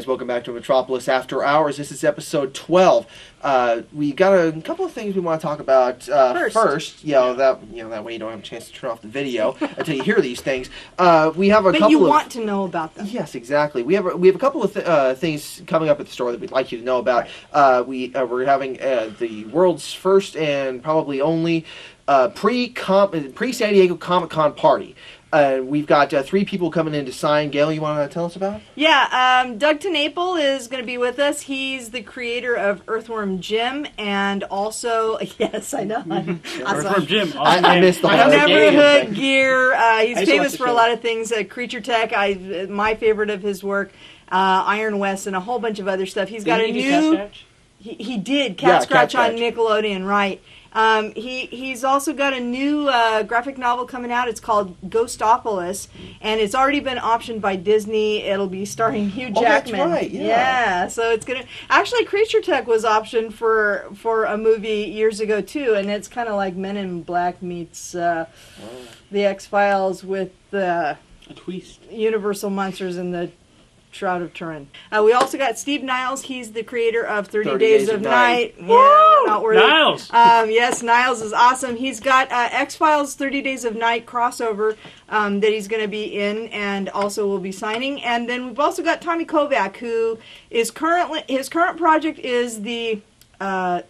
guys, welcome back to Metropolis After Hours. This is episode 12. We got a couple of things we want to talk about first. That way you don't have a chance to turn off the video until you hear these things. We have a couple. But you want to know about them. Yes, exactly. We have a couple of things coming up at the store that we'd like you to know about. We're having the world's first and probably only pre-San Diego Comic-Con party. We've got 3 people coming in to sign. Gail, you want to tell us about it? Yeah, Doug Tennapel is going to be with us. He's the creator of Earthworm Jim, and also, yes, I know. Earthworm Jim. I missed the whole Neighborhood Gear. He's famous for a lot of things. Creature Tech, my favorite of his work. Iron West, and a whole bunch of other stuff. He's got a new... He did Cat Scratch on Nickelodeon, right? He's also got a new graphic novel coming out. It's called Ghostbusters, and it's already been optioned by Disney. It'll be starring Hugh Jackman. That's right. Yeah. So it's gonna actually Creature Tech was optioned for a movie years ago too, and it's kind of like Men in Black meets The X-Files with the a twist. Universal monsters and the Shroud of Turin. We also got Steve Niles. He's the creator of 30 Days of Night. Yeah, not worth Niles! Yes, Niles is awesome. He's got X-Files 30 Days of Night crossover that he's going to be in and also will be signing. And then we've also got Tommy Kovac, who is his current project is the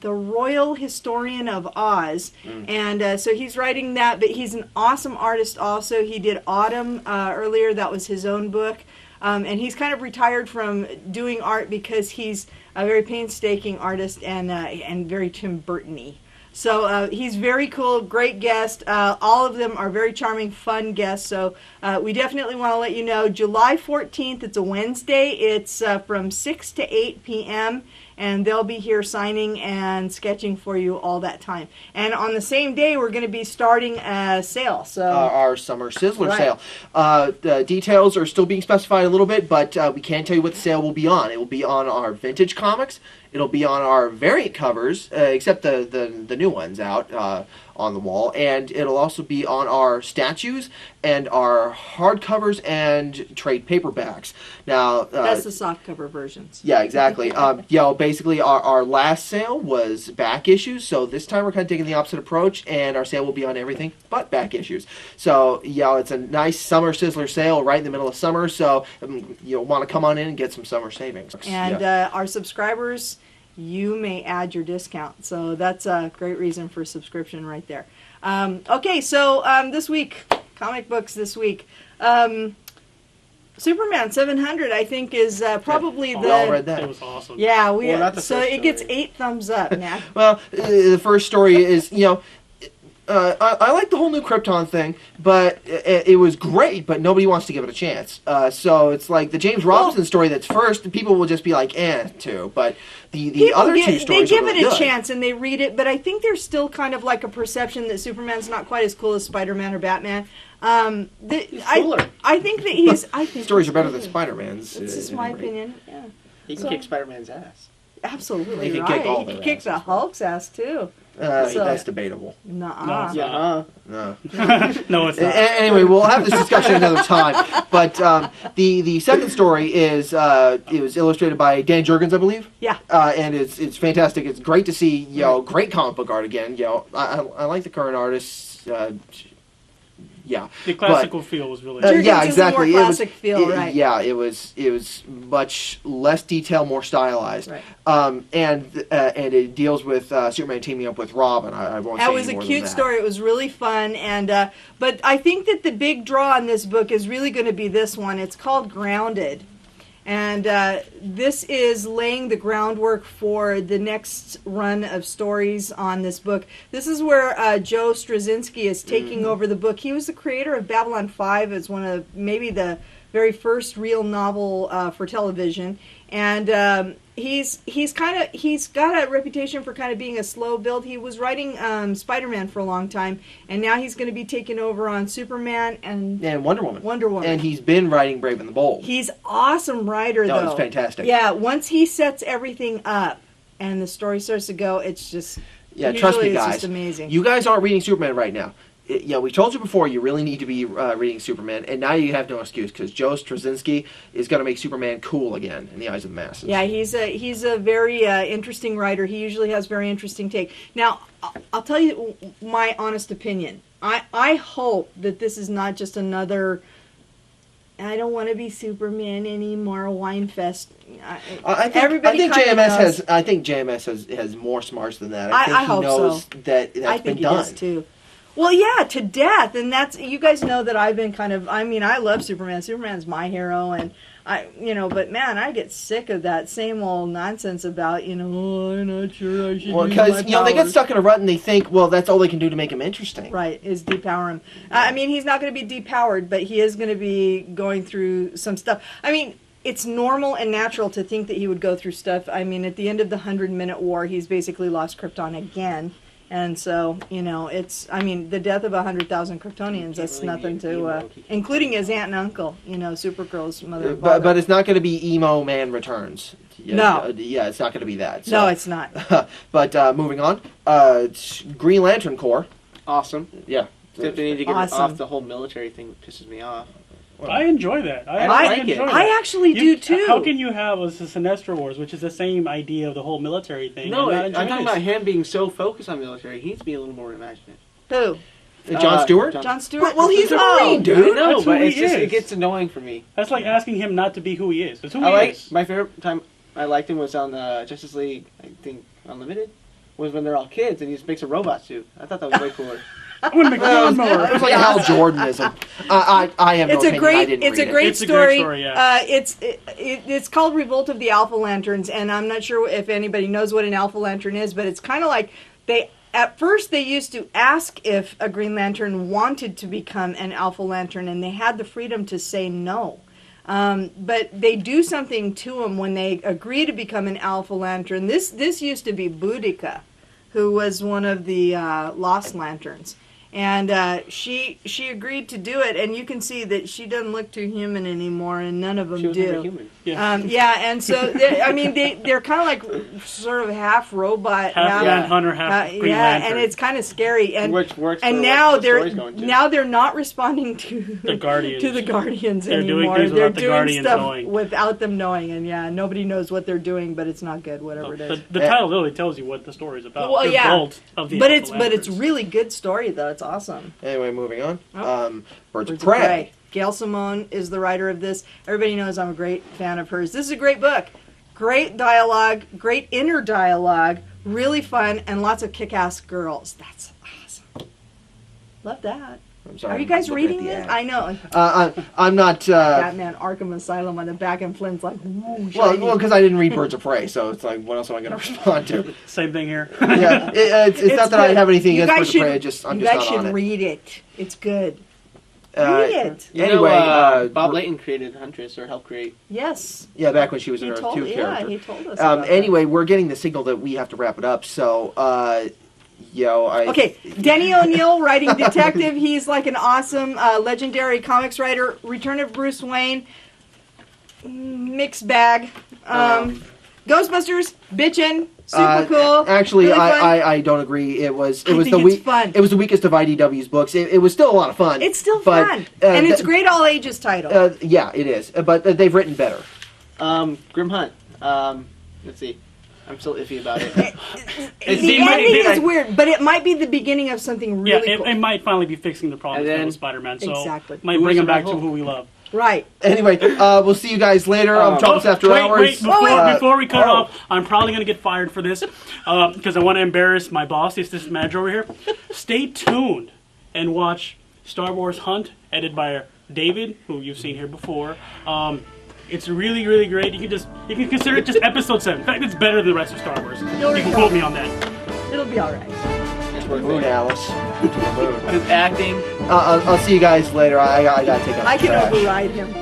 Royal Historian of Oz. And so he's writing that, but he's an awesome artist also. He did Autumn earlier. That was his own book. And he's kind of retired from doing art because he's a very painstaking artist and very Tim Burton-y. So he's very cool, great guest. All of them are very charming, fun guests. So we definitely want to let you know, July 14th, it's a Wednesday. It's from 6 to 8 p.m., and they'll be here signing and sketching for you all that time. And on the same day, we're going to be starting a sale. So our Summer Sizzler sale. The details are still being specified a little bit, but we can tell you what the sale will be on. It will be on our vintage comics. It'll be on our variant covers, except the new ones out on the wall. And it'll also be on our statues and our hardcovers and trade paperbacks. Now that's the softcover versions. Yeah, exactly. Basically our last sale was back issues, so this time we're kind of taking the opposite approach, and our sale will be on everything but back issues. So it's a nice Summer Sizzler sale right in the middle of summer, so you'll want to come on in and get some summer savings. And our subscribers, you may add your discount, so that's a great reason for subscription right there. Okay, so this week, comic books this week. Superman 700, I think, is probably we all read that. It was awesome. Yeah, so it gets 8 thumbs up now. Well, the first story is, I like the whole new Krypton thing, but it was great, but nobody wants to give it a chance. So it's like the James Robinson story that's first, people will just be like, too. But the other two stories they give are really it a good. chance and they read it, but I think there's still kind of like a perception that Superman's not quite as cool as Spider-Man or Batman. I think that he's... Stories are better than Spider-Man's. That's just my opinion. Yeah. He can kick Spider-Man's ass. Absolutely He can right. kick all He their can kick the Hulk's ass too. That's debatable. Nuh-uh. No. No, it's not. Anyway, we'll have this discussion another time. But the second story is it was illustrated by Dan Jurgens, I believe. Yeah. And it's fantastic. It's great to see great comic book art again. I like the current artists. Yeah, the classical feel was really exactly. More classic feel, right? Yeah, it was much less detailed, more stylized. Right. And it deals with Superman teaming up with Robin. I won't say any more than that. It was a cute story. It was really fun, and but I think that the big draw on this book is really going to be this one. It's called Grounded. And this is laying the groundwork for the next run of stories on this book. This is where Joe Straczynski is taking over the book. He was the creator of Babylon 5. It's one of maybe the very first real novel for television. And he's got a reputation for kind of being a slow build. He was writing Spider-Man for a long time, and now he's going to be taking over on Superman and Wonder Woman. And he's been writing Brave and the Bold. He's awesome writer, though. No, it's fantastic. Yeah, once he sets everything up and the story starts to go, it's just trust me, guys. It's just amazing. You guys aren't reading Superman right now. we told you before you really need to be reading Superman, and now you have no excuse because Joe Straczynski is going to make Superman cool again in the eyes of the masses. Yeah, he's a very interesting writer. He usually has very interesting take. Now, I'll tell you my honest opinion. I hope that this is not just another I don't want to be Superman anymore wine fest. I think JMS has more smarts than that. I think he hope knows so. that's I think been he done. does too. Well, yeah, to death, and that's, you guys know that I've been I love Superman. Superman's my hero, and but man, I get sick of that same old nonsense about, I'm not sure I should. Well, because they get stuck in a rut and they think, well, that's all they can do to make him interesting. Right, is depower him. He's not going to be depowered, but he is going to be going through some stuff. It's normal and natural to think that he would go through stuff. At the end of the 100-minute war, he's basically lost Krypton again. And so, it's, the death of 100,000 Kryptonians, that's nothing to, including his aunt and uncle, Supergirl's mother and father. But it's not going to be Emo Man Returns. No. Yeah, it's not going to be that. So. No, it's not. But moving on, Green Lantern Corps. Awesome. Yeah. Except they need to get Awesome. off the whole military thing that pisses me off. I enjoy that. I like it. I actually do too. How can you have a Sinestro Wars, which is the same idea of the whole military thing? No, and I'm not enjoy talking this? about him being so focused on military. He needs to be a little more imaginative. Who? John Stewart? John Stewart? Well, he's a Marine, I dude. know, That's but who it's he just, is. it gets annoying for me. That's like asking him not to be who he is. That's who he is. My favorite time I liked him was on the Justice League, I think, Unlimited, was when they're all kids and he just makes a robot suit. I thought that was way cooler. I'm gonna make a lawnmower. It was like Hal Jordanism. I have no opinion. I didn't It's read a great It's a story. great story, yeah. It's called Revolt of the Alpha Lanterns, and I'm not sure if anybody knows what an Alpha Lantern is, but it's kind of like at first they used to ask if a Green Lantern wanted to become an Alpha Lantern, and they had the freedom to say no. But they do something to them when they agree to become an Alpha Lantern. This used to be Boudica, who was one of the Lost Lanterns. And she agreed to do it, and you can see that she doesn't look too human anymore, and none of them She was do. never human. Yeah. And so they're kind of like sort of half robot, Half Manhunter, half Green Lantern. and it's kind of scary. And Which works and for now what the they're story's going to. now they're not responding to The Guardians. to the Guardians They're doing anymore. things They're without the doing Guardians stuff knowing. without them knowing, and nobody knows what they're doing, but it's not good. Whatever it is. The title literally tells you what the story is about. Well, The yeah. Revolt of the But Alpha it's Lanterns. really good story though. It's awesome. Anyway, moving on. Oh. Birds of Prey. Gail Simone is the writer of this. Everybody knows I'm a great fan of hers. This is a great book. Great dialogue, great inner dialogue, really fun, and lots of kick-ass girls. That's awesome. Love that. I'm sorry, Are you I'm guys looking at reading the this? ad. I know. I'm not. Batman Arkham Asylum on the back, and Flynn's like, ooh, shiny. Well, because I didn't read Birds of Prey, so it's like, what else am I going to respond to? Same thing here. Yeah, it's not that I good. have anything You against guys Birds of Prey. I'm just you not guys should on it. read it. It's good. Read it. Anyway, Bob Layton created Huntress, or helped create. Yes. Yeah, back when she was He an Earth told, 2 character. he told us about that. Anyway, we're getting the signal that we have to wrap it up, so, Okay, Denny O'Neil writing detective. He's like an awesome, legendary comics writer. Return of Bruce Wayne, mixed bag. Ghostbusters, bitchin', super cool. Actually, really fun. I don't agree. It was I the think it's fun. It was the weakest of IDW's books. It was still a lot of fun. It's still but, fun, and it's great all ages title. Yeah, it is. But they've written better. Grim Hunt. Let's see. I'm still iffy about it. The ending is weird, but it might be the beginning of something really cool. It might finally be fixing the problems And then- with Spider-Man. So Exactly. might bring him back to who we love. Right. Anyway, we'll see you guys later on Troubles After Hours. Wait, before we cut off, I'm probably going to get fired for this because I want to embarrass my boss, the assistant manager over here. Stay tuned and watch Star Wars Hunt, edited by David, who you've seen here before. It's really, really great. You can consider it just episode 7. In fact, it's better than the rest of Star Wars. You can quote me on that. It'll be all right. Moon Alice. His acting. I'll see you guys later. I gotta take off. I can override him.